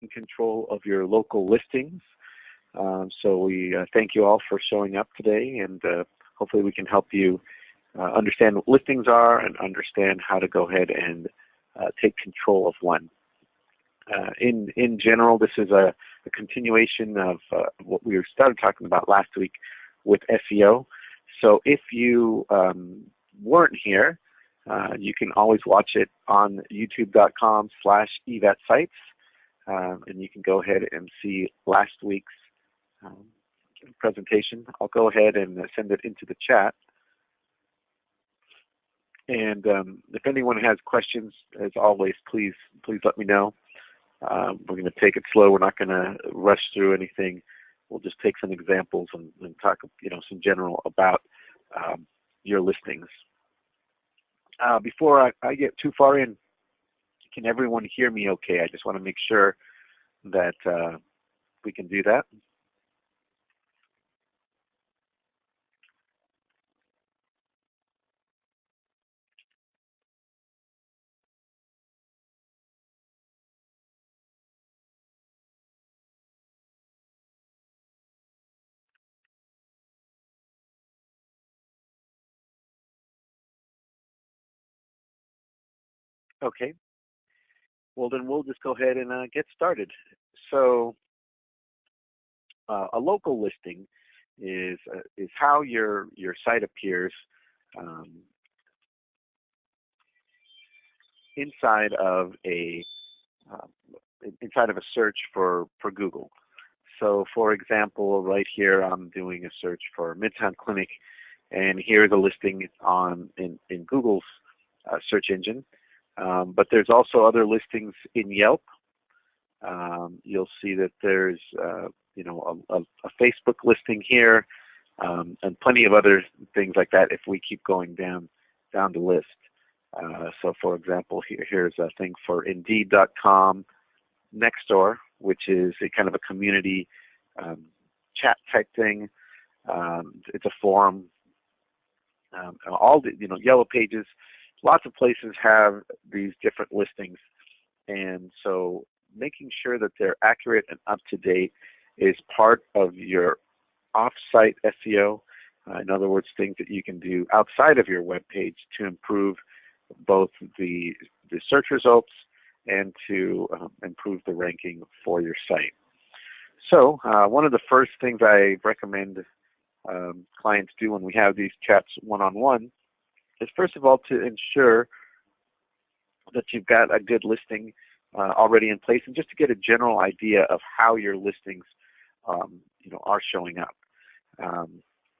in control of your local listings. So we thank you all for showing up today, and hopefully we can help you understand what listings are and understand how to go ahead and take control of one. In general, this is a continuation of what we started talking about last week with SEO. So if you weren't here, you can always watch it on youtube.com/eVetSites, and you can go ahead and see last week's presentation. I'll go ahead and send it into the chat. And if anyone has questions, as always, please let me know. We're going to take it slow. We're not going to rush through anything. We'll just take some examples and talk, some general about your listings. Before I get too far in, can everyone hear me okay? I just want to make sure that we can do that. Okay. Well, then we'll just go ahead and get started. So a local listing is how your site appears inside of a search for Google. So, for example, right here I'm doing a search for Midtown Clinic, and here's a listing in Google's search engine. But there's also other listings in Yelp. You'll see that there's a Facebook listing here, and plenty of other things like that if we keep going down the list. So for example, here's a thing for Indeed.com Nextdoor, which is a kind of a community chat type thing. It's a forum. All the Yellow Pages, lots of places have these different listings, and so making sure that they're accurate and up to date is part of your off-site SEO. In other words, things that you can do outside of your web page to improve both the search results and to improve the ranking for your site. So one of the first things I recommend clients do when we have these chats one-on-one is, first of all, to ensure that you've got a good listing already in place, and just to get a general idea of how your listings are showing up.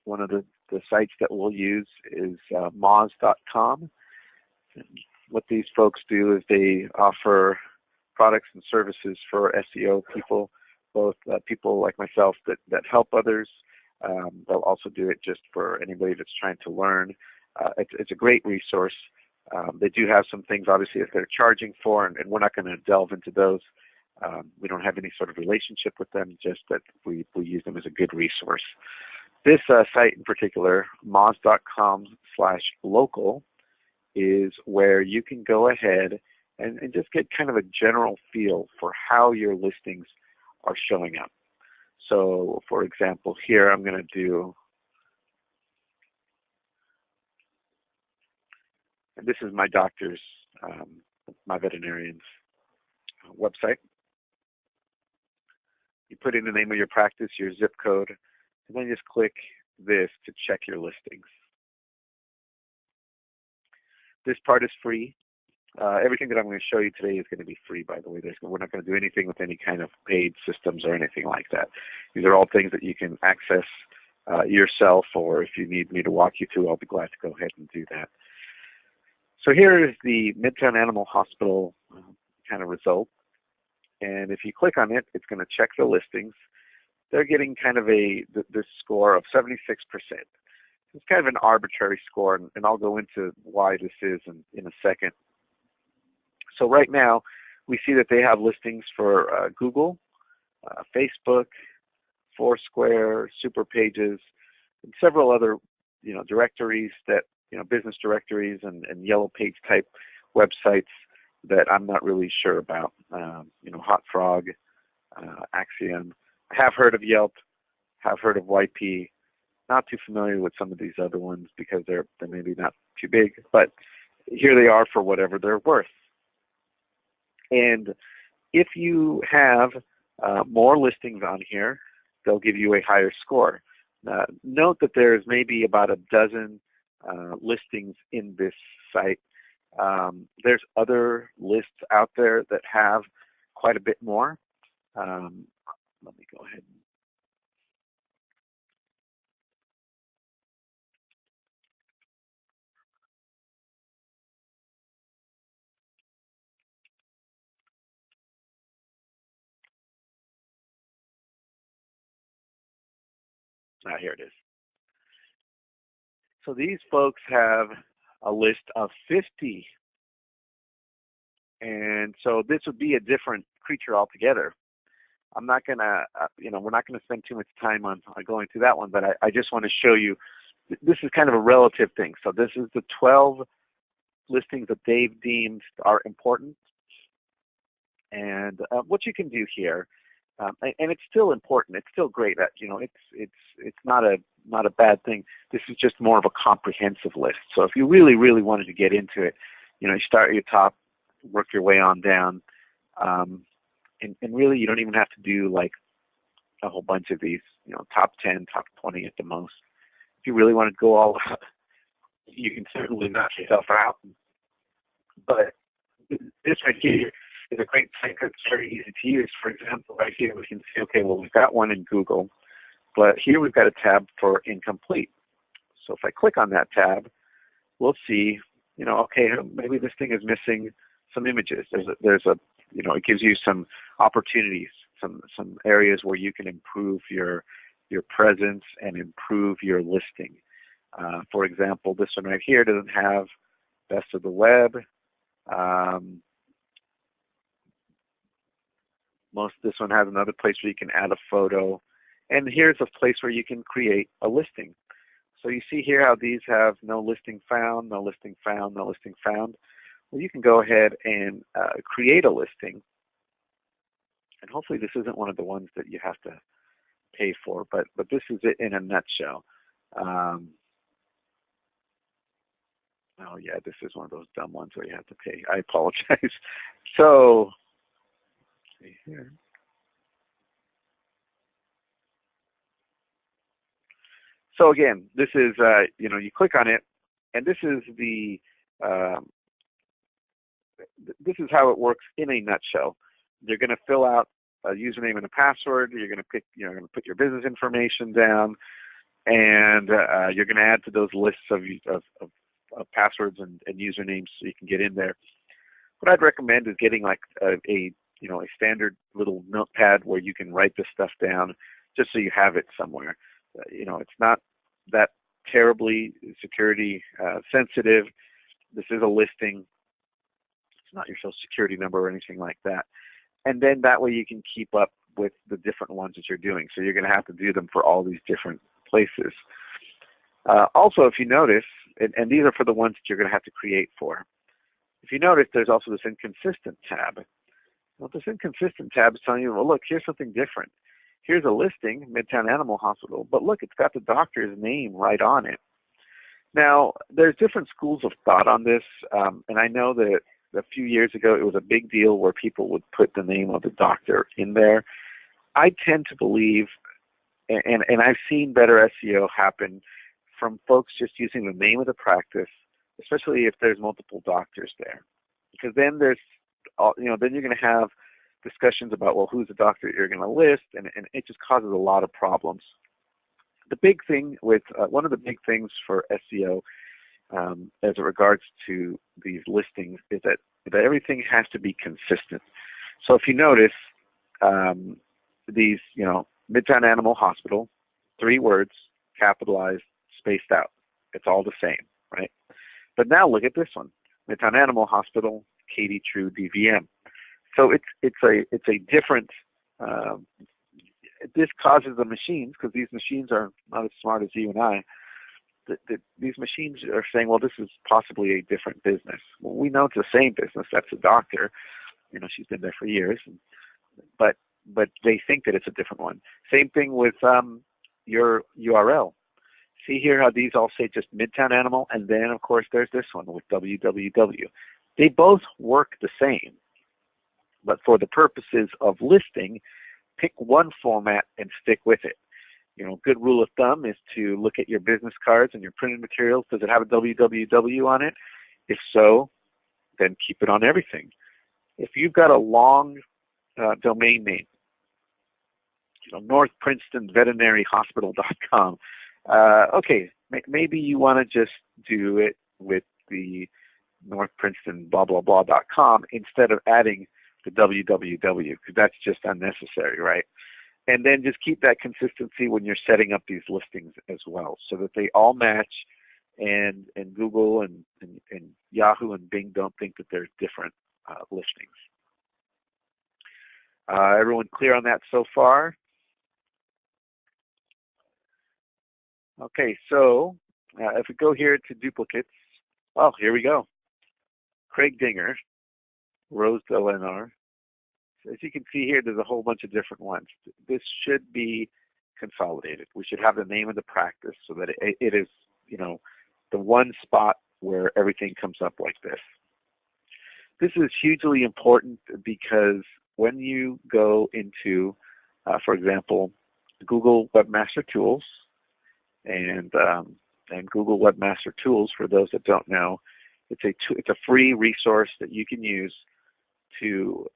One of the sites that we'll use is Moz.com. What these folks do is they offer products and services for SEO people, both people like myself that help others. They'll also do it just for anybody that's trying to learn. It's a great resource. They do have some things, obviously, that they're charging for, and we're not going to delve into those. We don't have any sort of relationship with them, just that we use them as a good resource. This site in particular, moz.com/local, is where you can go ahead and just get kind of a general feel for how your listings are showing up. So, for example, here I'm going to do, and this is my doctor's, my veterinarian's website. You put in the name of your practice, your zip code, and then just click this to check your listings. This part is free. Everything that I'm going to show you today is going to be free, by the way. We're not going to do anything with any kind of paid systems or anything like that. These are all things that you can access yourself, or if you need me to walk you through, I'll be glad to go ahead and do that. So here is the Midtown Animal Hospital kind of result. And if you click on it, it's going to check the listings. They're getting kind of this score of 76%. It's kind of an arbitrary score, and I'll go into why this is in a second. So right now, we see that they have listings for Google, Facebook, Foursquare, Super Pages, and several other directories that business directories and Yellow Page type websites that I'm not really sure about. Hot Frog, Axiom. I have heard of Yelp, have heard of YP. Not too familiar with some of these other ones because they're maybe not too big, but here they are for whatever they're worth. And if you have more listings on here, they'll give you a higher score. Note that there's maybe about a dozen listings in this site. There's other lists out there that have quite a bit more. Let me go ahead. Here it is. So these folks have a list of 50. And so this would be a different creature altogether. I'm not going to, we're not going to spend too much time on going through that one, but I just want to show you, this is kind of a relative thing. So this is the 12 listings that they've deemed are important. And what you can do here, and it's still important, it's still great, it's not a bad thing. This is just more of a comprehensive list. So if you really, really wanted to get into it, you start at your top, work your way on down, and really you don't even have to do like a whole bunch of these, top 10, top 20 at the most. If you really want to go all out, you can certainly knock yourself out. But this right here is a great site that's very easy to use. For example, right here we can see, okay, well, we've got one in Google, but here we've got a tab for incomplete. So if I click on that tab, we'll see, okay, maybe this thing is missing some images. There's a it gives you some opportunities, some areas where you can improve your presence and improve your listing. For example, this one right here doesn't have best of the web. This one has another place where you can add a photo, and here's a place where you can create a listing. So you see here how these have no listing found, no listing found, no listing found. Well, you can go ahead and create a listing, and hopefully this isn't one of the ones that you have to pay for, but this is it in a nutshell. Oh yeah, this is one of those dumb ones where you have to pay. I apologize. So, let's see here. So again, this is you click on it, and this is this is how it works in a nutshell. You're going to fill out a username and a password. You're going to put your business information down, and you're going to add to those lists of passwords and usernames so you can get in there. What I'd recommend is getting like a standard little notepad where you can write this stuff down, just so you have it somewhere. It's not that terribly security sensitive. This is a listing. It's not your social security number or anything like that. And then that way you can keep up with the different ones that you're doing. So you're going to have to do them for all these different places. Also, if you notice, and these are for the ones that you're going to have to create for. If you notice, there's also this inconsistent tab. Well, this inconsistent tab is telling you, well, look, here's something different. Here's a listing, Midtown Animal Hospital, but look, it's got the doctor's name right on it. Now, there's different schools of thought on this, and I know that a few years ago it was a big deal where people would put the name of the doctor in there. I tend to believe, and I've seen better SEO happen from folks just using the name of the practice, especially if there's multiple doctors there, because then then you're going to have discussions about, well, who's the doctor you're going to list, and it just causes a lot of problems. The big thing with one of the big things for SEO as it regards to these listings is that everything has to be consistent. So if you notice these, Midtown Animal Hospital, 3 words, capitalized, spaced out. It's all the same, right? But now look at this one, Midtown Animal Hospital, Katie True DVM. So it's a different. This causes the machines, because these machines are not as smart as you and I. These machines are saying, well, this is possibly a different business. Well, we know it's the same business. That's a doctor. She's been there for years. But but they think that it's a different one. Same thing with your URL. See here how these all say just Midtown Animal, and then of course there's this one with www. They both work the same, but for the purposes of listing, pick one format and stick with it. You know, good rule of thumb is to look at your business cards and your printed materials. Does it have a www on it? If so, then keep it on everything. If you've got a long domain name, you know, North Princeton Veterinary Hospital.com, okay, maybe you want to just do it with the North Princeton blah blah blah.com instead of adding the www, because that's just unnecessary, right? And then just keep that consistency when you're setting up these listings as well, so that they all match, and Google and Yahoo and Bing don't think that there's different listings. Everyone clear on that so far? Okay, so if we go here to duplicates, oh, here we go. Craig Dinger, Rose Delenar. As you can see here, there's a whole bunch of different ones. This should be consolidated. We should have the name of the practice so that it is, you know, the one spot where everything comes up like this. This is hugely important because when you go into, for example, Google Webmaster Tools, and Google Webmaster Tools, for those that don't know, it's a free resource that you can use to,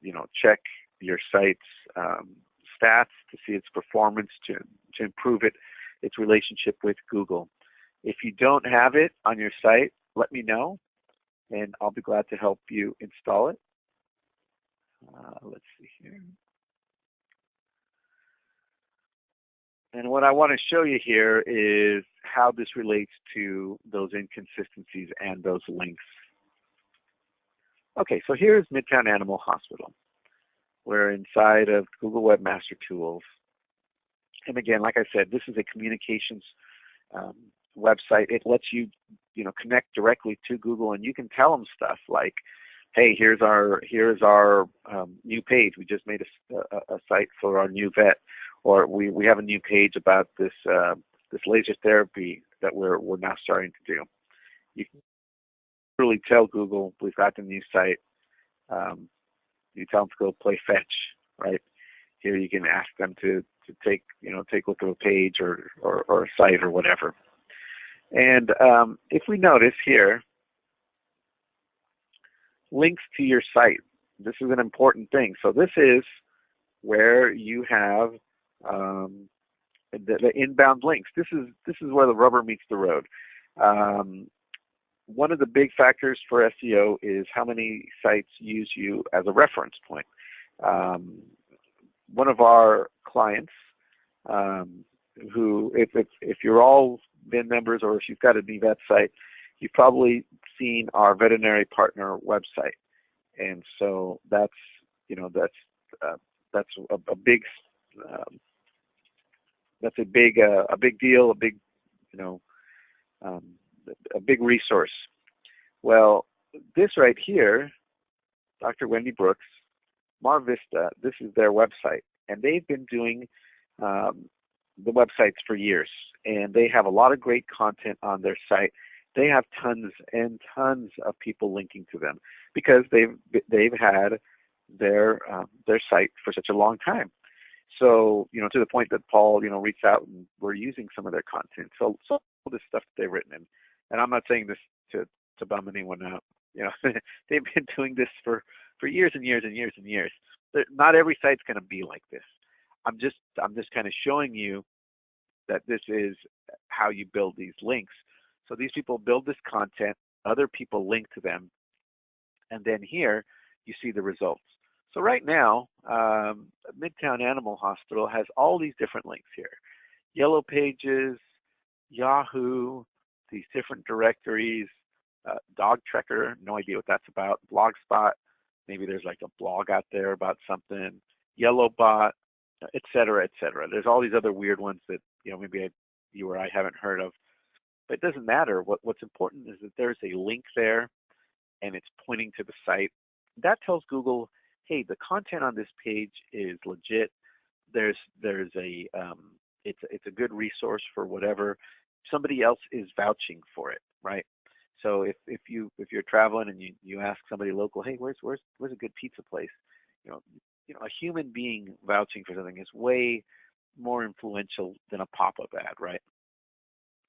you know, check your site's stats, to see its performance, to improve its relationship with Google. If you don't have it on your site, let me know, and I'll be glad to help you install it. Let's see here. And what I want to show you here is how this relates to those inconsistencies and those links. Okay, so here's Midtown Animal Hospital. We're inside of Google Webmaster Tools. And again, like I said, this is a communications website. It lets you, you know, connect directly to Google, and you can tell them stuff like, hey, here's our new page. We just made a site for our new vet, or we have a new page about this this laser therapy that we're now starting to do. You can really tell Google we've got the new site. You tell them to go play fetch, right? Here you can ask them to take a look at a page or a site or whatever. And if we notice here, links to your site. This is an important thing. So this is where you have the inbound links. This is where the rubber meets the road. One of the big factors for SEO is how many sites use you as a reference point. One of our clients, who, if you're all VIN members or if you've got an eVetSite, you've probably seen our veterinary partner website, and so that's a big deal, a big resource. Well, this right here, Dr. Wendy Brooks, Mar Vista, this is their website, and they've been doing the websites for years, and they have a lot of great content on their site. They have tons and tons of people linking to them because they've had their site for such a long time. So, you know, to the point that Paul, you know, reached out and we're using some of their content. So all this stuff that they've written, and I'm not saying this to bum anyone out. You know, they've been doing this for years and years and years and years. Not every site's going to be like this. I'm just kind of showing you that this is how you build these links. So these people build this content, other people link to them, and then here you see the results. So right now, Midtown Animal Hospital has all these different links here. Yellow Pages, Yahoo, these different directories, Dog Trekker, no idea what that's about, Blogspot, maybe there's like a blog out there about something, Yellowbot, et cetera, et cetera. There's all these other weird ones that, you know, maybe you or I haven't heard of. But it doesn't matter. What's important is that there's a link there and it's pointing to the site. That tells Google, hey, the content on this page is legit. There's a it's a good resource for whatever somebody else is vouching for it, right? So if you're traveling and you ask somebody local, hey, where's a good pizza place? You know, a human being vouching for something is way more influential than a pop-up ad, right?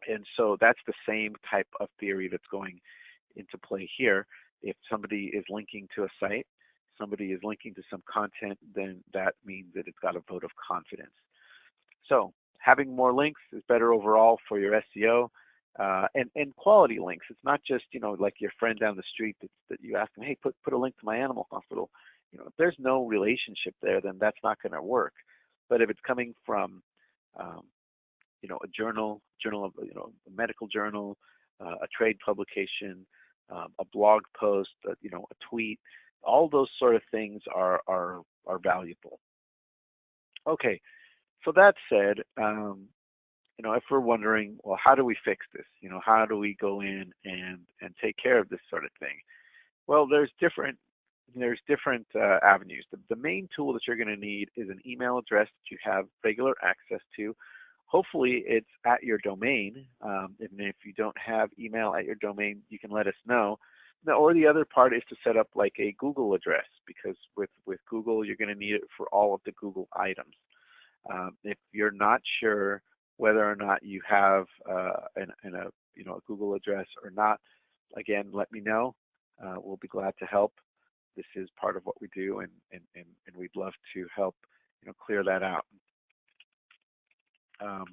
And so that's the same type of theory that's going into play here. If somebody is linking to a site, somebody is linking to some content, then that means that it's got a vote of confidence. So having more links is better overall for your SEO, and quality links. It's not just like your friend down the street that you ask them, hey, put a link to my animal hospital. If there's no relationship there, then that's not going to work. But if it's coming from um, a journal of a medical journal, a trade publication, a blog post, a tweet, all those sort of things are valuable. Okay, so that said, if we're wondering, well, how do we fix this? How do we go in and take care of this sort of thing? Well, there's different avenues. The main tool that you're going to need is an email address that you have regular access to. Hopefully, it's at your domain. And if you don't have email at your domain, you can let us know. Or the other part is to set up like a Google address, because with Google, you're going to need it for all of the Google items. If you're not sure whether or not you have a Google address or not, again, let me know. We'll be glad to help. This is part of what we do, and we'd love to help clear that out. Let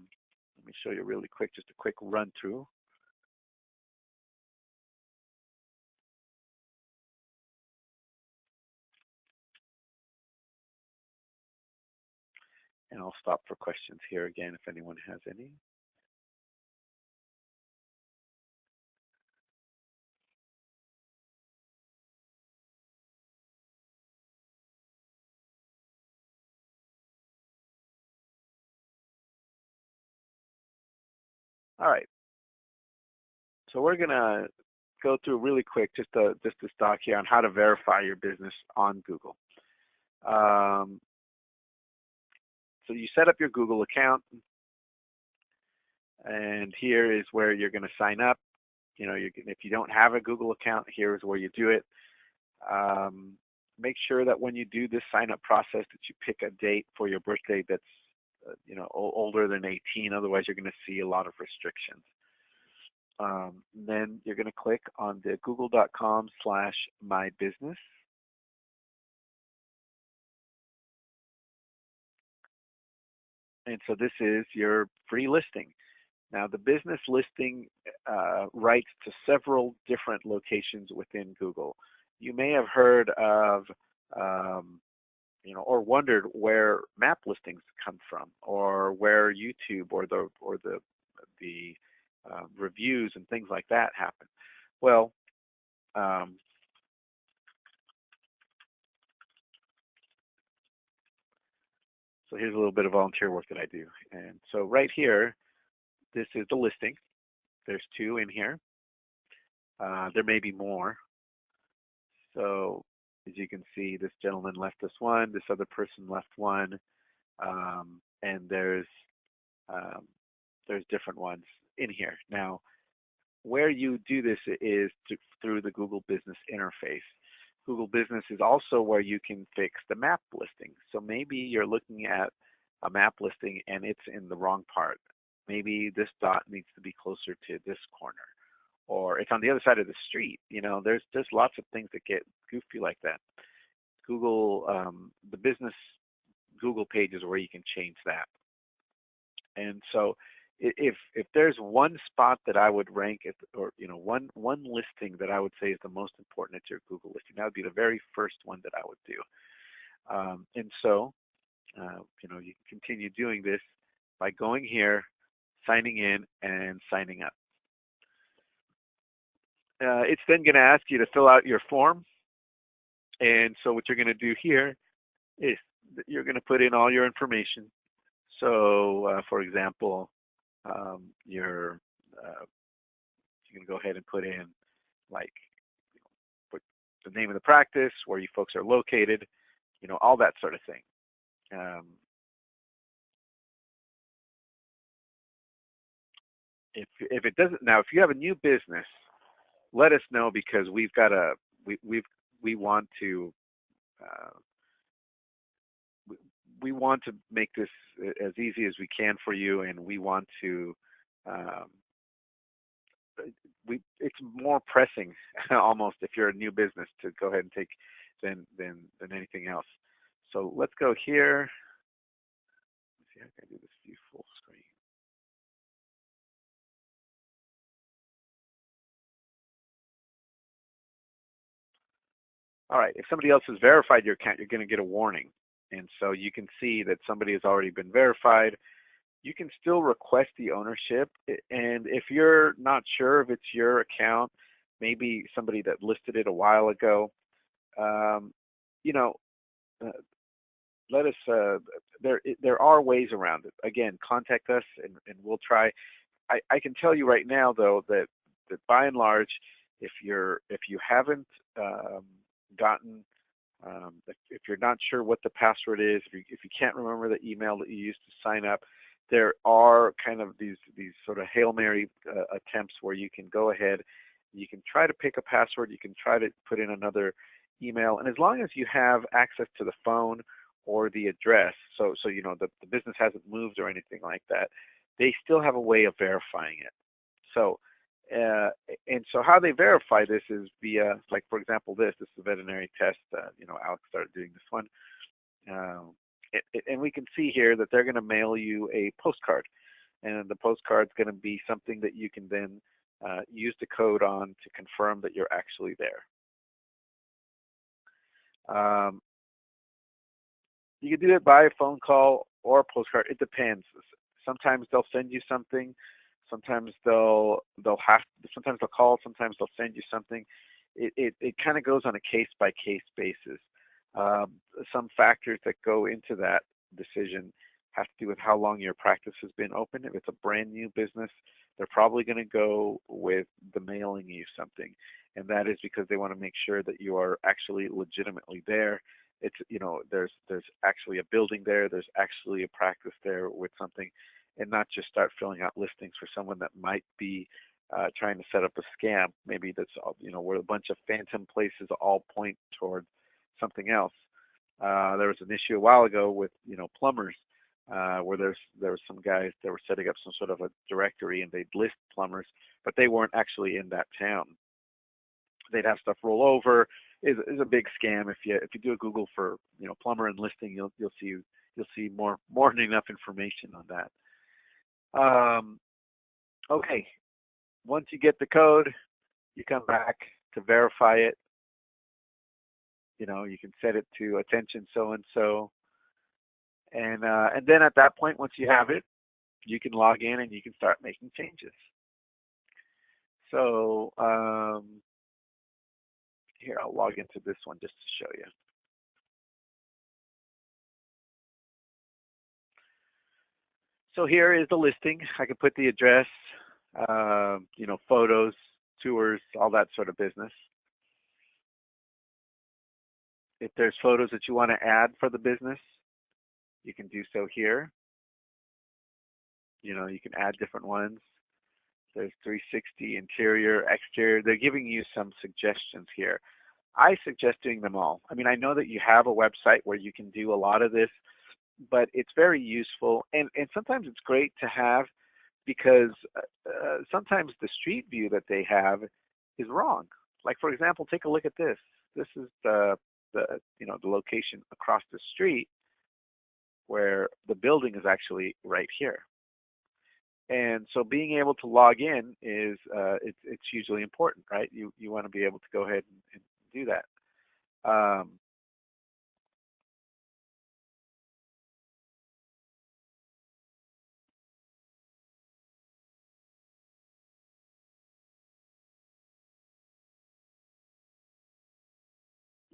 me show you really quick, just a quick run through. And I'll stop for questions here again if anyone has any. All right. So we're gonna go through really quick just this talk here on how to verify your business on Google. So you set up your Google account, and here is where you're going to sign up. If you don't have a Google account, here's where you do it. Make sure that when you do this sign-up process that you pick a date for your birthday that's older than 18. Otherwise, you're going to see a lot of restrictions. Then you're going to click on the google.com/mybusiness. And so this is your free listing. Now, the business listing writes to several different locations within Google. You may have heard of, or wondered where map listings come from, or where YouTube or the reviews and things like that happen. Well, so here's a little bit of volunteer work that I do. And so right here, this is the listing. There's 2 in here. There may be more. So as you can see, this gentleman left us one, this other person left one, and there's different ones in here. Now, where you do this is through the Google Business interface. Google Business is also where you can fix the map listing. So maybe you're looking at a map listing and it's in the wrong part. Maybe this dot needs to be closer to this corner, or it's on the other side of the street. There's lots of things that get goofy like that. Google, the business Google page is where you can change that. And so if there's one spot that I would rank it, or one listing that I would say is the most important, it's your Google listing. That would be the very first one that I would do. And so you can continue doing this by going here, signing in, and signing up. It's then going to ask you to fill out your form. And so what you're going to do here is you're going to put in all your information. So for example, you're going to go ahead and put in like put the name of the practice, where you folks are located, all that sort of thing. Um, if it doesn't now, if you have a new business, let us know because we we want to uh, we, we want to make this as easy as we can for you, and we want to um, it's more pressing almost if you're a new business to go ahead and take than anything else. So let's go here. Let's see how can I do this view full screen. All right, if somebody else has verified your account, you're going to get a warning. And so you can see that somebody has already been verified. You can still request the ownership. And if you're not sure if it's your account, maybe somebody that listed it a while ago, um, you know, uh, let us, there are ways around it. Again, contact us and we'll try. I can tell you right now, though, that by and large, if you haven't gotten if you're not sure what the password is, if you can't remember the email that you used to sign up, there are kind of these sort of Hail Mary attempts where you can go ahead, you can try to pick a password, you can try to put in another email, and as long as you have access to the phone or the address, so the business hasn't moved or anything like that, they still have a way of verifying it. So uh, and so how they verify this is via, like for example, this is a veterinary test. Alex started doing this one, um, and we can see here that they're going to mail you a postcard, and the postcard's going to be something that you can then use the code on to confirm that you're actually there. Um, you can do it by a phone call or a postcard. It depends. Sometimes they'll send you something. Sometimes sometimes they'll call. Sometimes they'll send you something. It kind of goes on a case by case basis. Um, some factors that go into that decision have to do with how long your practice has been open. If it's a brand new business, they're probably going to go with the mailing you something, and that is because they want to make sure that you are actually legitimately there. It's there's actually a building there, there's actually a practice there with something, and not just start filling out listings for someone that might be trying to set up a scam. Maybe that's where a bunch of phantom places all point toward something else. There was an issue a while ago with plumbers, where there was some guys that were setting up some sort of a directory and they'd list plumbers, but they weren't actually in that town. They'd have stuff roll over. Is a big scam. If you do a Google for plumber and listing, you'll see more than enough information on that. Okay, once you get the code, you come back to verify it. You can set it to attention so and so, and then at that point, once you have it, you can log in and you can start making changes. So here, I'll log into this one just to show you. So here is the listing. I can put the address, photos, tours, all that sort of business. If there's photos that you want to add for the business, you can do so here. You can add different ones. There's 360, interior, exterior. They're giving you some suggestions here. I suggest doing them all. I mean, I know that you have a website where you can do a lot of this, but it's very useful. And sometimes it's great to have because sometimes the street view that they have is wrong. Like, for example, take a look at this. This is the location across the street where the building is actually right here. And so being able to log in is it's hugely important, right? You want to be able to go ahead and do that.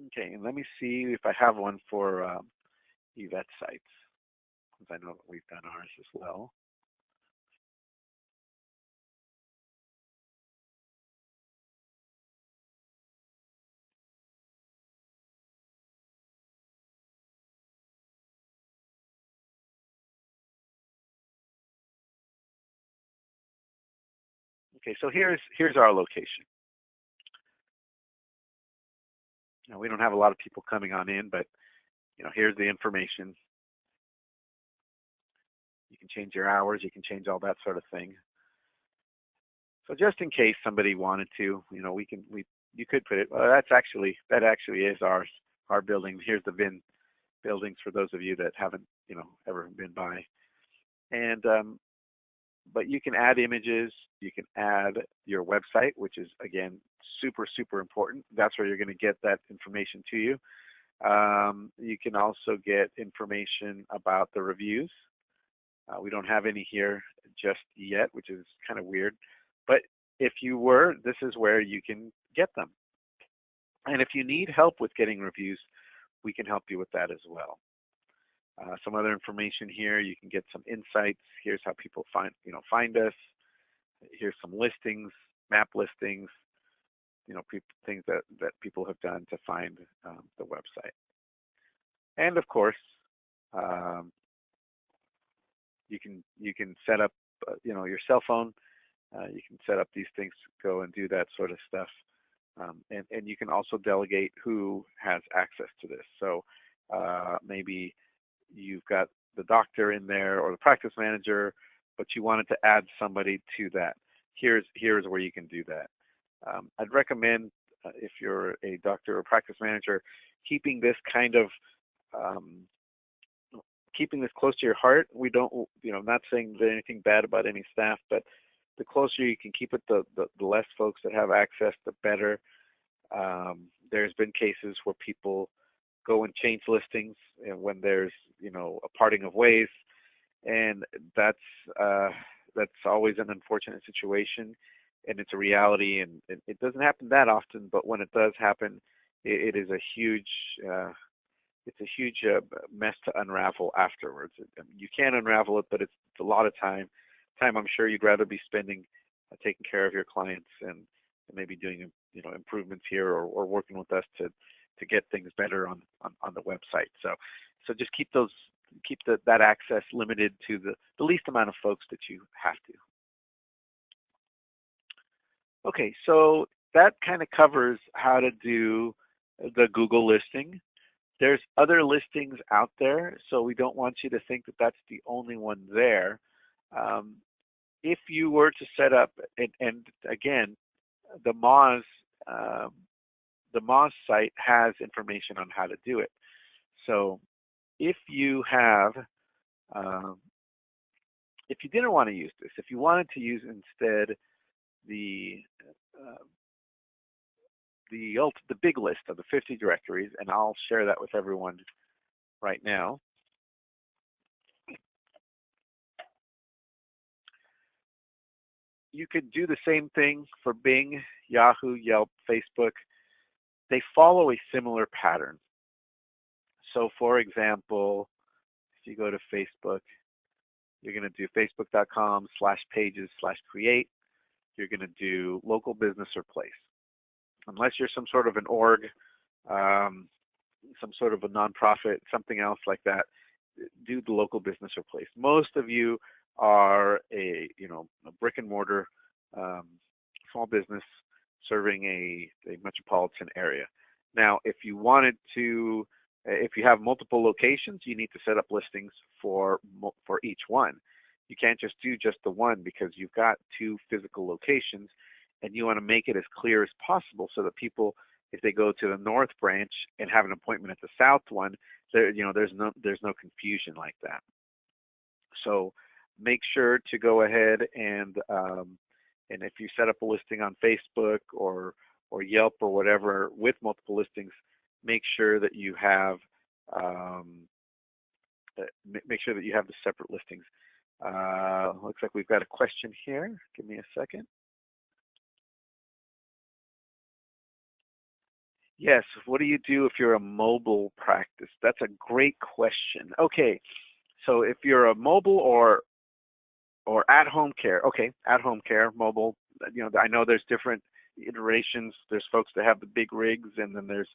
Okay, and let me see if I have one for eVetSites, because I know that we've done ours as well. Okay, so here's our location. Now, we don't have a lot of people coming on in, but here's the information. You can change your hours, you can change all that sort of thing. So just in case somebody wanted to, you could put it. Well, that actually is our building. Here's the VIN buildings for those of you that haven't ever been by. And but you can add images. You can add your website, which is again super important. That's where you're going to get that information to you. You can also get information about the reviews. We don't have any here just yet, which is kind of weird. But if you were, this is where you can get them. And if you need help with getting reviews, we can help you with that as well. Some other information here, you can get some insights. Here's how people find us. Here's some listings, map listings, things that people have done to find the website. And of course, you can set up your cell phone. You can set up these things to go and do that sort of stuff. And you can also delegate who has access to this. So maybe you've got the doctor in there or the practice manager, but you wanted to add somebody to that. Here's where you can do that. I'd recommend if you're a doctor or practice manager, keeping this kind of keeping this close to your heart. We don't, I'm not saying anything bad about any staff, but the closer you can keep it, the less folks that have access, the better. There's been cases where people go and change listings when there's, a parting of ways, and that's always an unfortunate situation, and it's a reality, and it doesn't happen that often, but when it does happen, it is a huge mess to unravel afterwards. You can unravel it, but it's a lot of time I'm sure you'd rather be spending taking care of your clients and maybe doing improvements here or working with us to get things better on the website. So just keep that access limited to the least amount of folks that you have to. Okay, so that kind of covers how to do the Google listing. There's other listings out there, so we don't want you to think that that's the only one there. If you were to set up, and again, the Moz site has information on how to do it. So if you didn't want to use this, if you wanted to use instead the big list of the 50 directories, and I'll share that with everyone right now. You could do the same thing for Bing, Yahoo, Yelp, Facebook. They follow a similar pattern. So for example, if you go to Facebook, you're going to do facebook.com/pages/create. You're going to do local business or place. Unless you're some sort of an org, some sort of a nonprofit, something else like that, do the local business or place. Most of you are a brick and mortar small business serving a metropolitan area. Now, if you have multiple locations, you need to set up listings for each one. You can't just do just the one because you've got 2 physical locations, and you want to make it as clear as possible so that people, if they go to the north branch and have an appointment at the south one, there's no confusion like that. So make sure to go ahead and if you set up a listing on Facebook or Yelp or whatever with multiple listings, make sure that you have the separate listings. Looks like we've got a question here. Give me a second. Yes, what do you do if you're a mobile practice? That's a great question. Okay, so if you're a mobile or at-home care, okay, at-home care, mobile, I know there's different iterations. There's folks that have the big rigs, and then there's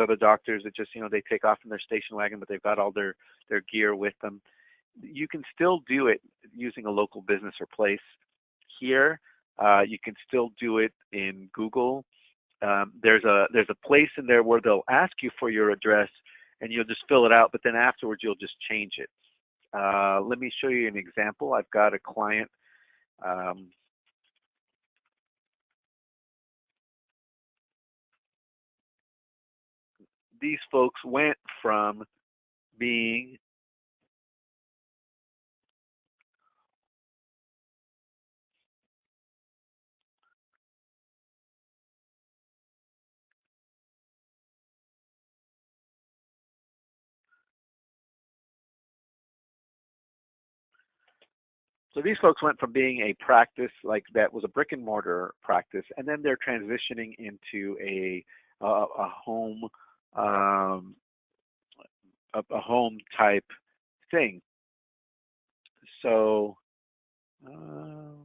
other doctors that just, they take off in their station wagon, but they've got all their gear with them. You can still do it using a local business or place. Here, You can still do it in Google. There's a place in there where they'll ask you for your address, and you'll just fill it out. But then afterwards, you'll just change it. Let me show you an example. I've got a client. Um, these folks went from being so these folks went from being a practice like that was a brick and mortar practice, and then they're transitioning into a home um, a home type thing. So uh,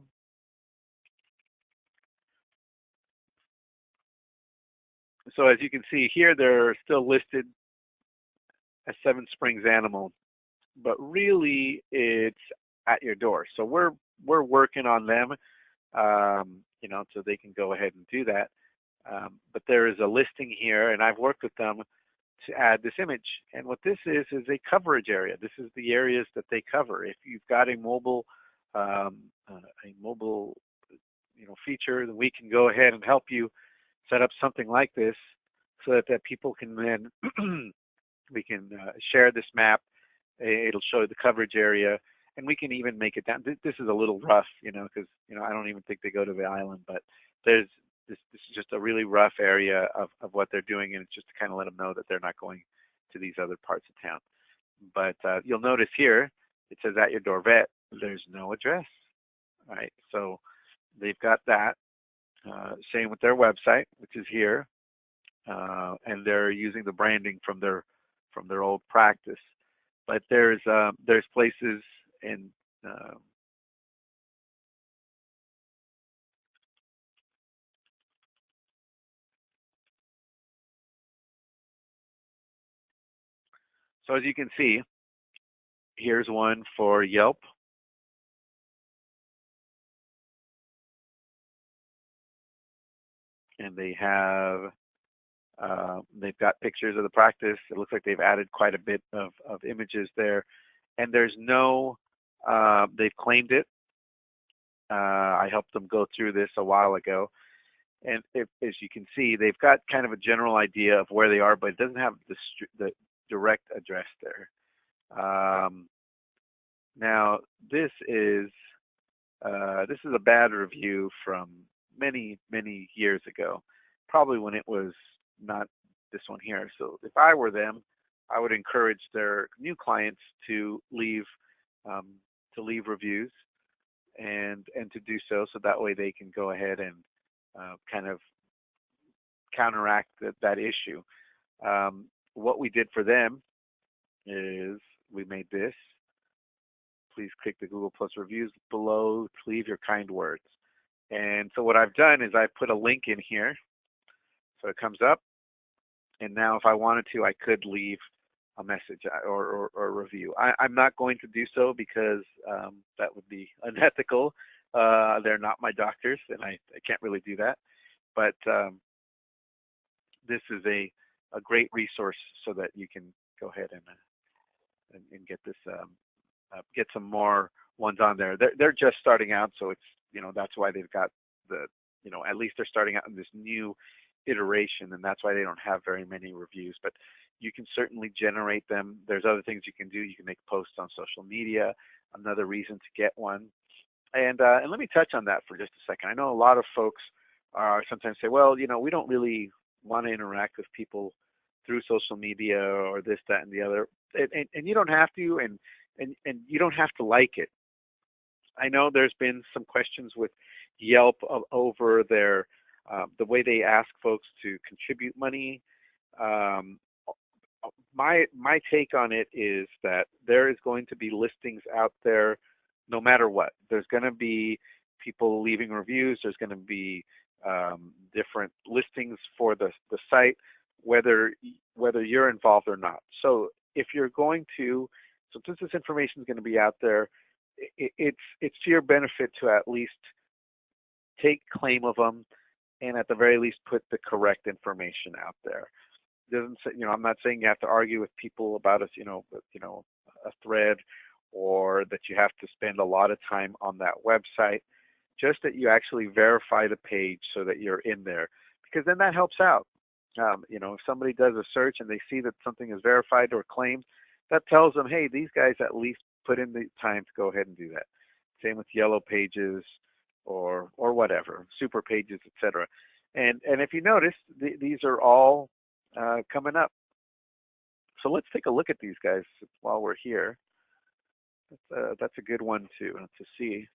so as you can see here, they're still listed as Seven Springs Animal, but really it's at your door. So we're working on them, so they can go ahead and do that. But there is a listing here, and I've worked with them to add this image. And what this is a coverage area. This is the areas that they cover. If you've got um, a mobile, feature, then we can go ahead and help you set up something like this, so that people can then we can share this map. It'll show the coverage area, and we can even make it down. This is a little rough, because I don't even think they go to the island, but there's this is just a really rough area of what they're doing, and it's just to kind of let them know that they're not going to these other parts of town. But you'll notice here it says at your door vet. There's no address, right? So they've got that. Same with their website, which is here, and they're using the branding from their old practice. But there's places in so as you can see, here's one for Yelp, and they've got pictures of the practice. It looks like they've added quite a bit of images there, and there's no they've claimed it. I helped them go through this a while ago, and as you can see, they've got kind of a general idea of where they are, but it doesn't have the direct address there. Now this is a bad review from many years ago, probably when it was not this one here. So if I were them, I would encourage their new clients to um, leave reviews and to do so that way they can go ahead and kind of counteract that issue. What we did for them is we made this. Please click the Google Plus reviews below to leave your kind words. And so what I've done is I put a link in here, so it comes up. And now if I wanted to, I could leave a message or a review. I'm not going to do so because that would be unethical. They're not my doctors, and I can't really do that. But this is a great resource so that you can go ahead and get this get some more ones on there. They're just starting out, so it's that's why they've got the at least they're starting out in this new iteration, and that's why they don't have very many reviews. But you can certainly generate them. There's other things you can do. You can make posts on social media. Another reason to get one. And let me touch on that for just a second. I know a lot of folks are sometimes say, well, we don't really want to interact with people through social media or this, that, and the other. And you don't have to, and you don't have to like it. I know there's been some questions with Yelp over their the way they ask folks to contribute money. Um, my take on it is that there is going to be listings out there no matter what. There's going to be people leaving reviews. There's going to be different listings for the site, whether you're involved or not. So if you're going to, so since this information is going to be out there, it's to your benefit to at least take claim of them, and at the very least put the correct information out there. Doesn't say, I'm not saying you have to argue with people about a thread, or that you have to spend a lot of time on that website. Just that you actually verify the page so that you're in there, because then that helps out. If somebody does a search and they see that something is verified or claimed, that tells them, hey, these guys at least put in the time to go ahead and do that. Same with yellow pages or whatever, super pages, etc. And if you notice, these are all coming up. So let's take a look at these guys while we're here. That's a good one to see.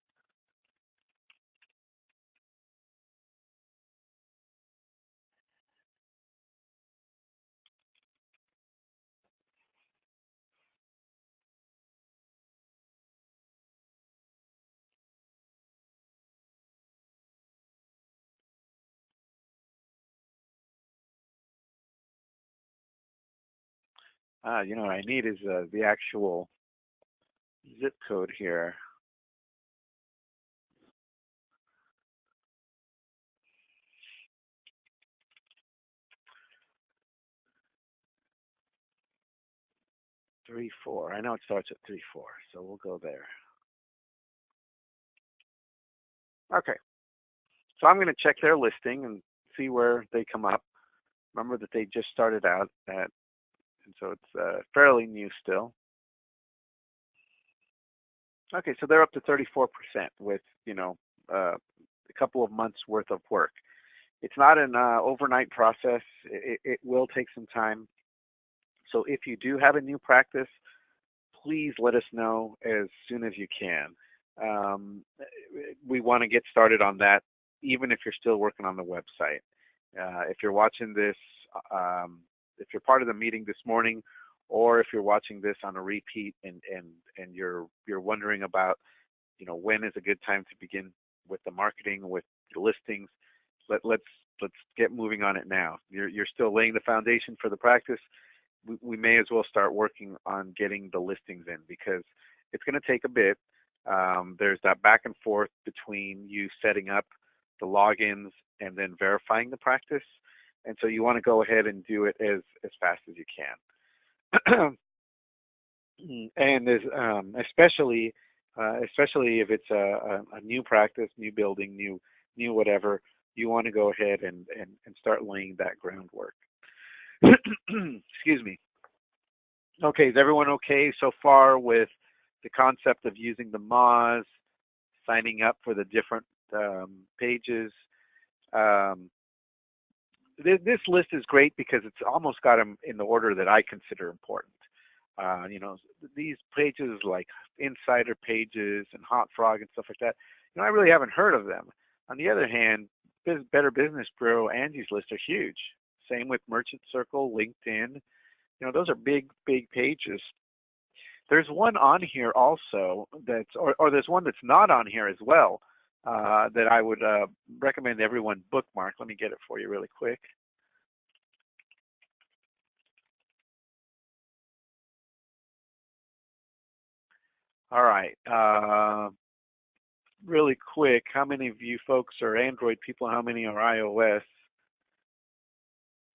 What I need is the actual zip code here. Three four. I know it starts at 34, so we'll go there. Okay. So I'm going to check their listing and see where they come up. Remember that they just started out at, and so it's fairly new still. Okay, so they're up to 34% with, a couple of months worth of work. It's not an overnight process. It will take some time. So if you do have a new practice, please let us know as soon as you can. We want to get started on that, even if you're still working on the website. If you're watching this, if you're part of the meeting this morning, or if you're watching this on a repeat and you're wondering about, when is a good time to begin with the marketing, with the listings, let's get moving on it now. You're still laying the foundation for the practice. We may as well start working on getting the listings in, because it's going to take a bit. There's that back and forth between you setting up the logins and then verifying the practice. And so you want to go ahead and do it as fast as you can. And there's, especially if it's a new practice, new building, new whatever, you want to go ahead and start laying that groundwork. Excuse me. Okay, is everyone okay so far with the concept of using the Moz, signing up for the different pages? This list is great because it's almost got them in the order that I consider important. These pages like insider pages and Hot Frog and stuff like that, I really haven't heard of them. On the other hand, Better Business Bureau, Angie's List are huge. Same with Merchant Circle, LinkedIn. Those are big pages. There's one on here also or there's one that's not on here as well, that I would recommend everyone bookmark. Let me get it for you really quick. All right. Really quick, how many of you folks are Android people? How many are iOS?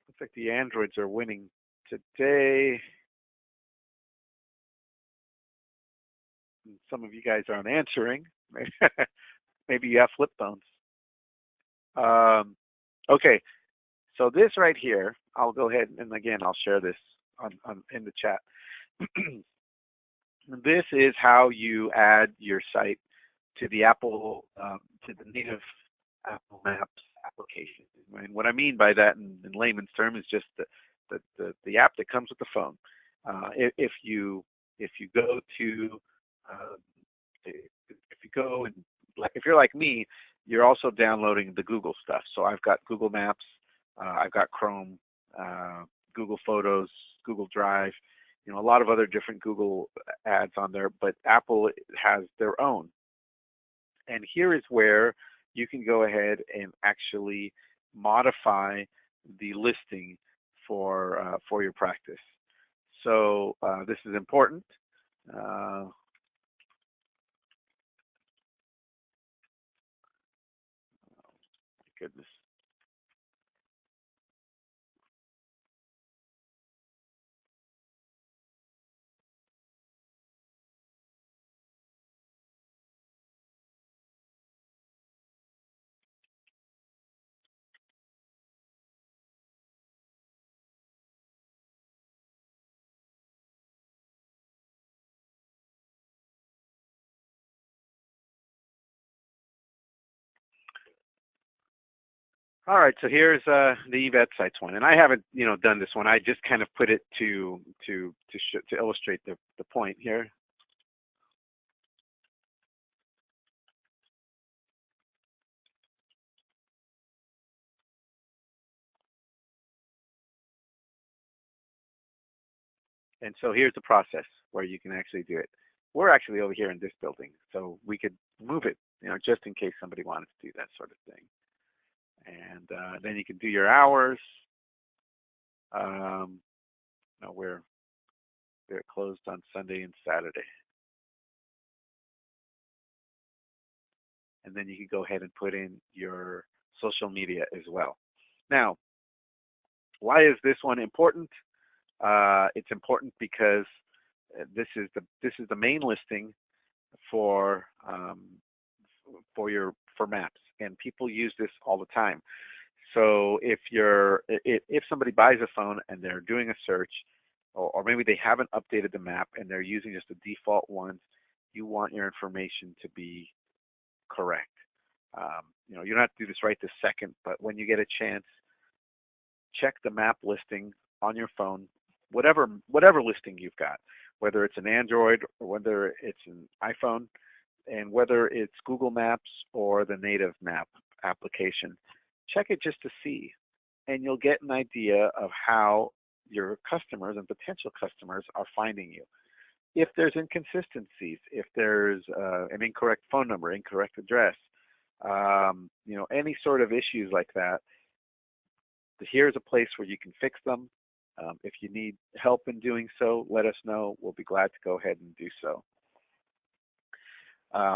Looks like the Androids are winning today. Some of you guys aren't answering. Maybe you have flip phones. Okay, so this right here, I'll go ahead and again, I'll share this in the chat. This is how you add your site to the to the native Apple Maps application. And what I mean by that in layman's terms is just the app that comes with the phone. If you go to if you go and if you're like me, you're also downloading the Google stuff. So I've got Google Maps, I've got Chrome, Google Photos, Google Drive, a lot of other different Google ads on there, but Apple has their own. And here is where you can go ahead and actually modify the listing for your practice. So this is important. goodness. All right, so here's the eVetSites one, and I haven't, done this one. I just kind of put it to illustrate the point here. And so here's the process where you can actually do it. We're actually over here in this building, so we could move it, just in case somebody wanted to do that sort of thing. And then you can do your hours. No, we're closed on Sunday and Saturday. And then you can go ahead and put in your social media as well. Now, why is this one important? It's important because this is the main listing for for maps, and people use this all the time. So if somebody buys a phone and they're doing a search, or maybe they haven't updated the map and they're using just the default ones, you want your information to be correct. You don't have to do this right this second, but when you get a chance, check the map listing on your phone, whatever listing you've got, whether it's an Android or whether it's an iPhone, and whether it's Google Maps or the native map application. Check it just to see, and you'll get an idea of how your customers and potential customers are finding you. If there's inconsistencies, if there's an incorrect phone number, incorrect address, any sort of issues like that, here's a place where you can fix them. If you need help in doing so, let us know. We'll be glad to go ahead and do so.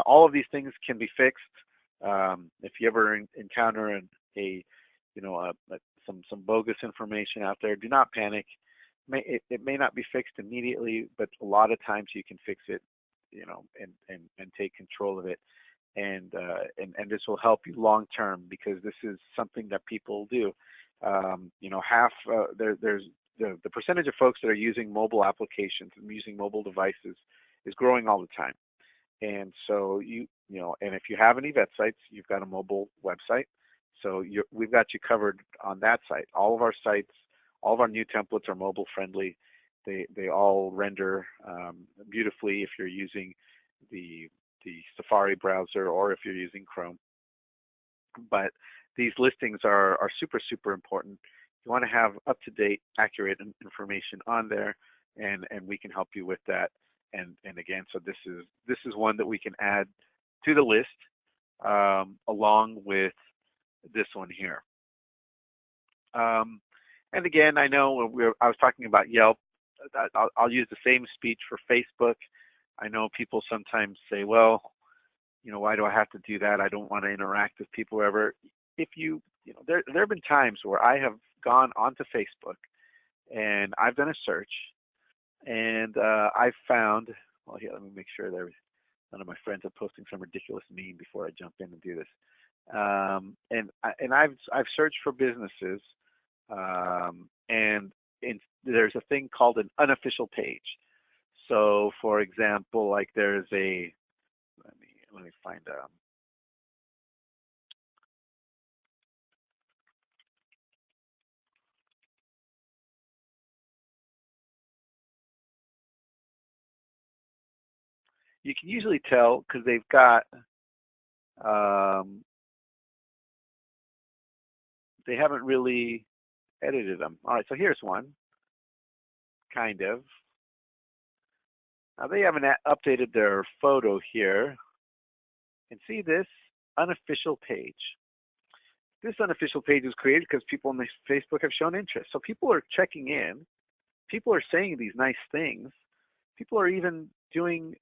All of these things can be fixed. If you ever encounter some bogus information out there, do not panic. It may not be fixed immediately, but a lot of times you can fix it, and take control of it. And this will help you long term, because this is something that people do. There's the percentage of folks that are using mobile applications and using mobile devices is growing all the time. And so and if you have an eVetSites, you've got a mobile website. So we've got you covered on that site. All of our sites, all of our new templates are mobile friendly. They all render beautifully if you're using the Safari browser or if you're using Chrome. But these listings are super, super important. You want to have up-to-date, accurate information on there, and we can help you with that. And again, so this is one that we can add to the list along with this one here. And again, I know I was talking about Yelp. I'll use the same speech for Facebook. I know people sometimes say, well, why do I have to do that? I don't want to interact with people ever. There have been times where I have gone onto Facebook and I've done a search, and I've found, well, here, let me make sure none of my friends are posting some ridiculous meme before I jump in and do this. And I've searched for businesses, and there's a thing called an unofficial page. So, for example, like there's let me find you can usually tell because they've got they haven't really edited them. All right, so here's one, kind of. Now they haven't updated their photo here. And see this unofficial page. This unofficial page was created because people on Facebook have shown interest. So people are checking in. People are saying these nice things. People are even doing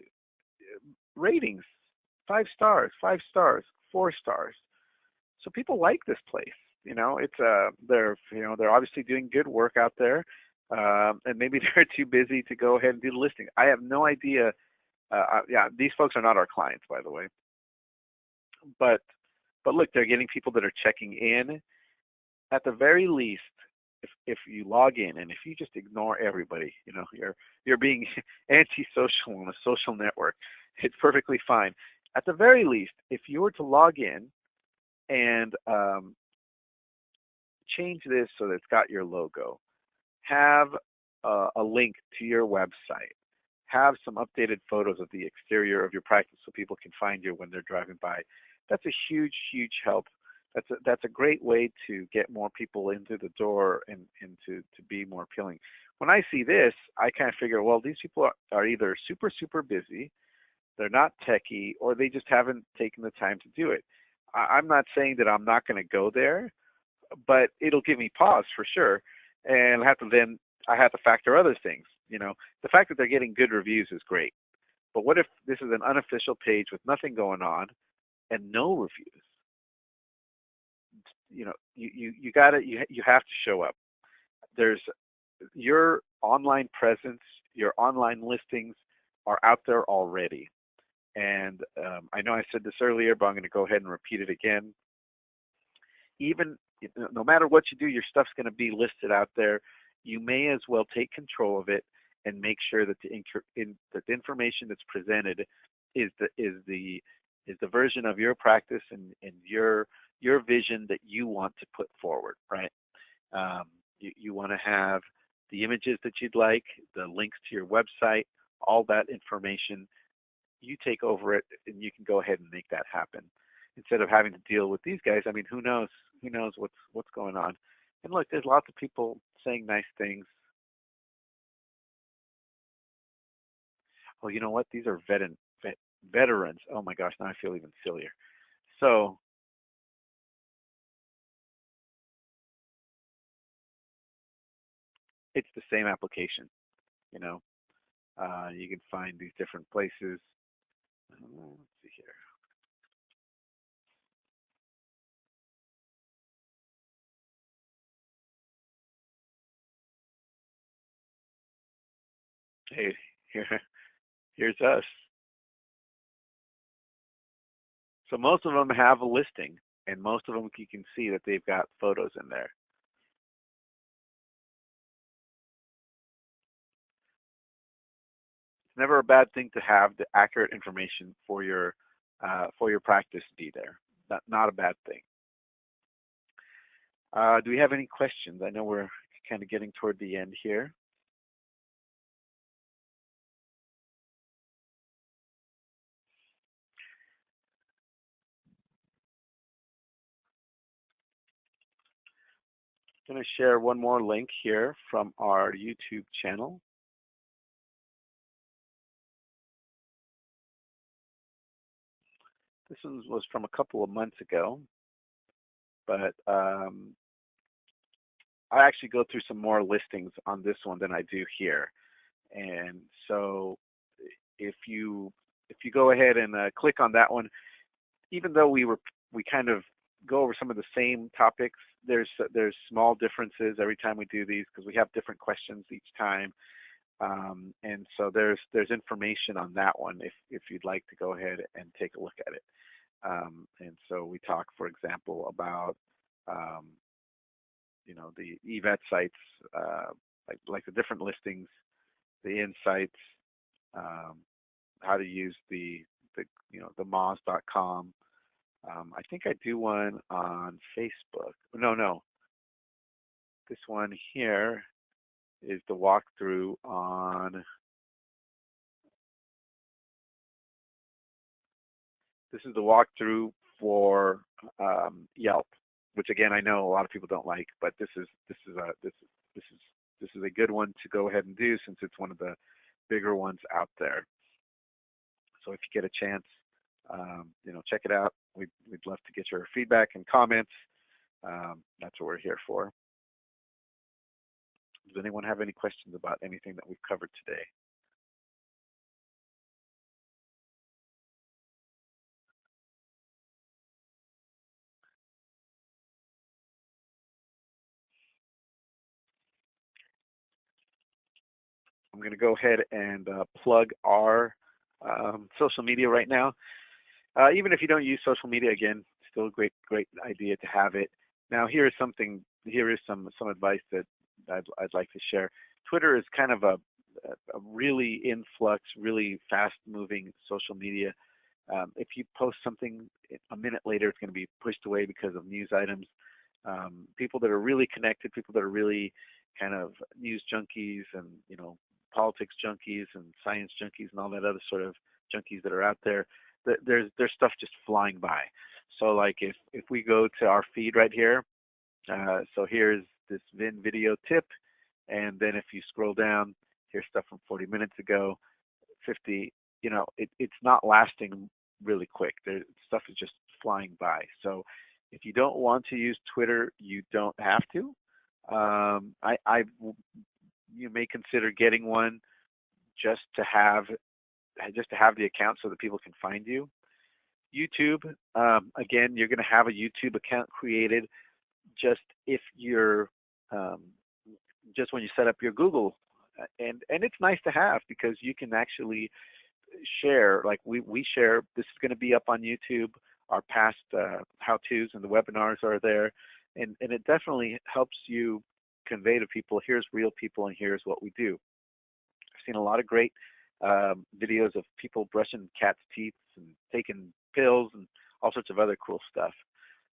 ratings, 5 stars, 5 stars, 4 stars. So people like this place. It's they're obviously doing good work out there, and maybe they're too busy to go ahead and do the listing. I have no idea. Yeah, these folks are not our clients, by the way. But look, they're getting people that are checking in. At the very least, if you log in and if you just ignore everybody, you're being antisocial on a social network. It's perfectly fine. At the very least, if you were to log in and change this so that it's got your logo, have a link to your website, have some updated photos of the exterior of your practice so people can find you when they're driving by. That's a huge, huge help. That's a great way to get more people into the door and to be more appealing. When I see this, I kind of figure, well, these people are either super, super busy, they're not techie, or they just haven't taken the time to do it. I'm not saying that I'm not going to go there, but it'll give me pause for sure. And I have to factor other things. The fact that they're getting good reviews is great. But what if this is an unofficial page with nothing going on and no reviews? You have to show up. There's your online presence, your online listings are out there already. And I know I said this earlier, but I'm going to go ahead and repeat it again. Even no matter what you do, your stuff's going to be listed out there. You may as well take control of it and make sure that that the information that's presented is the version of your practice and your vision that you want to put forward, right? You want to have the images that you'd like, the links to your website, all that information. You take over it, and you can go ahead and make that happen instead of having to deal with these guys. I mean, who knows? Who knows what's going on? And look, there's lots of people saying nice things. Oh, you know what? These are veterans. Oh my gosh, now I feel even sillier. So it's the same application. You know, you can find these different places. Let's see here. Hey, here's us. So most of them have a listing, and most of them you can see that they've got photos in there. It's never a bad thing to have the accurate information for your practice be there. Not a bad thing. Do we have any questions? I know we're kind of getting toward the end here. I'm going to share one more link here from our YouTube channel. This one was from a couple of months ago, but I actually go through some more listings on this one than I do here. And so if you go ahead and click on that one, even though we kind of go over some of the same topics, there's small differences every time we do these because we have different questions each time. And so there's information on that one if you'd like to go ahead and take a look at it. And so we talk, for example, about the eVetSites, like the different listings, the insights, um, how to use the moz.com. I think I do one on Facebook. No. This one here is the walkthrough on. This is the walkthrough for Yelp, which again I know a lot of people don't like, but this is a good one to go ahead and do since it's one of the bigger ones out there. So if you get a chance, check it out. We'd love to get your feedback and comments. That's what we're here for. Does anyone have any questions about anything that we've covered today? I'm going to go ahead and plug our social media right now. Even if you don't use social media, again, still a great idea to have it. Now, here is something. Here is some advice that I'd like to share. Twitter is kind of a really influx, really fast-moving social media. If you post something a minute later, it's going to be pushed away because of news items. People that are really connected, people that are really kind of news junkies and politics junkies and science junkies and all that other sort of junkies that are out there, there's stuff just flying by. So like if we go to our feed right here, so here's this Vin video tip, and then if you scroll down, here's stuff from 40 minutes ago, 50. It's not lasting really quick. Stuff is just flying by. So if you don't want to use Twitter, you don't have to. You may consider getting one just to have the account so that people can find you. YouTube, again, you're going to have a YouTube account created just if you're just when you set up your Google, and it's nice to have because you can actually share, like we share. This is going to be up on YouTube. Our past how-tos and the webinars are there, and it definitely helps you convey to people, here's real people and here's what we do. I've seen a lot of great videos of people brushing cats' teeth and taking pills and all sorts of other cool stuff.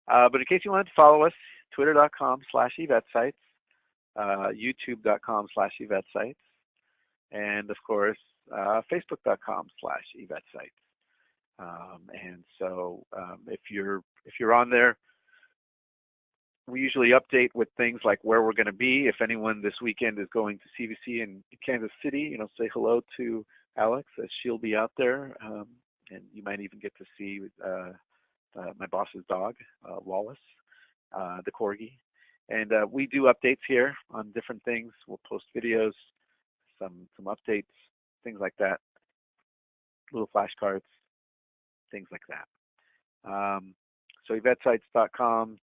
But in case you wanted to follow us, twitter.com/eVetSites, youtube.com/eVetSites, and of course facebook.com/eVetSites. And so if you're on there, we usually update with things like where we're going to be. If anyone this weekend is going to CVC in Kansas City, say hello to Alex, as she'll be out there, and you might even get to see my boss's dog, Wallace, the corgi. And we do updates here on different things. We'll post videos, some updates, things like that, little flashcards, things like that. So eVetSites.com.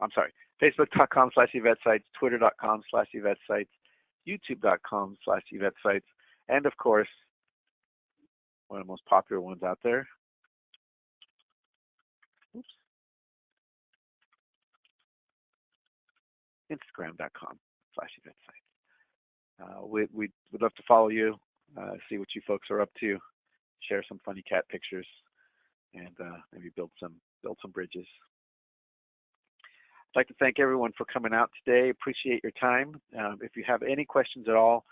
I'm sorry, Facebook.com/eVetSites, Twitter.com/eVetSites, YouTube.com/eVetSites, and of course, one of the most popular ones out there, Instagram.com/eVetSites. We'd love to follow you, see what you folks are up to, share some funny cat pictures, and maybe build some bridges. I'd like to thank everyone for coming out today. Appreciate your time. If you have any questions at all,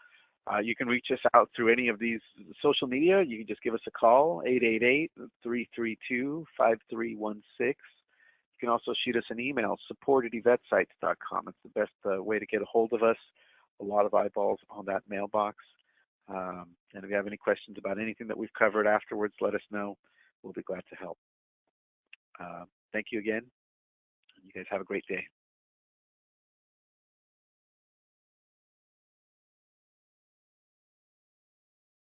you can reach us out through any of these social media. You can just give us a call, 888-332-5316. You can also shoot us an email, support@evetsites.com. It's the best way to get a hold of us. A lot of eyeballs on that mailbox. And if you have any questions about anything that we've covered afterwards, let us know. We'll be glad to help. Thank you again. You guys have a great day.